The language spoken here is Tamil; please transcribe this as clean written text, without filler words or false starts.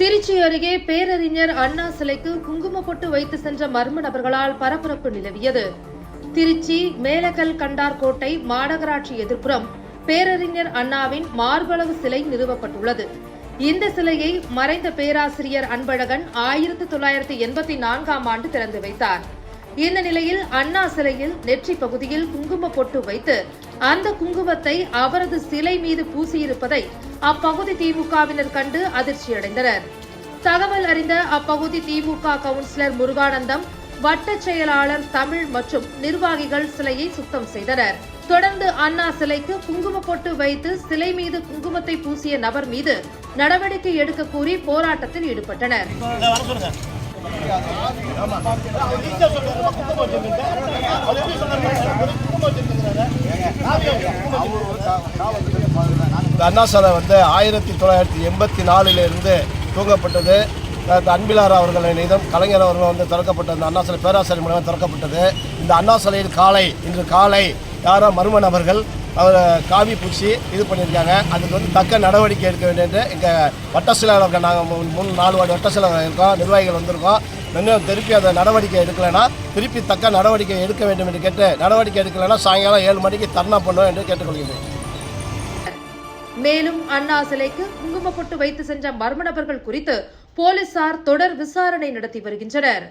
திருச்சி அருகே பேரறிஞர் அண்ணா சிலைக்கு குங்கும பொட்டு வைத்து சென்ற மர்ம நபர்களால் பரபரப்பு நிலவியது. திருச்சி மேலக்கல் கண்டார்கோட்டை மாநகராட்சி எதிர்ப்புறம் பேரறிஞர் அண்ணாவின் மார்பளவு சிலை நிறுவப்பட்டுள்ளது. இந்த சிலையை மறைந்த பேராசிரியர் அன்பழகன் 1984ஆம் ஆண்டு திறந்து வைத்தார். இந்த நிலையில் அண்ணா சிலையில் நெற்றி பகுதியில் குங்கும பொட்டு வைத்து அந்த குங்குமத்தை அவரது சிலை மீது பூசியிருப்பதை அப்பகுதி திமுகவினர் கண்டு அதிர்ச்சியடைந்தனர். தகவல் அறிந்த அப்பகுதி திமுக கவுன்சிலர் முருகானந்தம், வட்ட செயலாளர் தமிழ் மற்றும் நிர்வாகிகள் சிலையை சுத்தம் செய்தனர். தொடர்ந்து அண்ணா சிலைக்கு குங்கும பொட்டு வைத்து சிலை மீது குங்குமத்தை பூசிய நபர் மீது நடவடிக்கை எடுக்க கோரி போராட்டத்தில் ஈடுபட்டனர். அண்ணா சிலை 1984 தூங்கப்பட்டது. அன்பிலார் அவர்களின் மீதும் கலைஞர் அவர்கள் திறக்கப்பட்டது. இந்த அண்ணா சிலை பேராசிரியர் மூலம் திறக்கப்பட்டது. இந்த அண்ணா சிலையில் இன்று காலை யாரோ மர்ம நபர்கள் அவர் காவி பூச்சி இது பண்ணியிருக்காங்க. அதுக்கு தக்க நடவடிக்கை எடுக்க வேண்டிய எங்கள் வட்ட செயலாளர்கள் நாங்கள் 3-4 வார்டு வட்ட செயலாளர்கள் இருக்கோம், நிர்வாகிகள் வந்திருக்கோம். இன்னும் திருப்பி அந்த நடவடிக்கை எடுக்கலைன்னா திருப்பி தக்க நடவடிக்கை எடுக்க வேண்டும் என்று கேட்டு, நடவடிக்கை எடுக்கலைன்னா சாயங்காலம் 7 மணிக்கு தர்ணா பண்ணுவோம் என்று கேட்டுக்கொள்கிறேன். மேலும் அண்ணா சிலைக்கு குங்கும பொட்டு வைத்து சென்ற மர்ம நபர்கள் குறித்து போலீசார் தொடர் விசாரணை நடத்தி வருகின்றனர்.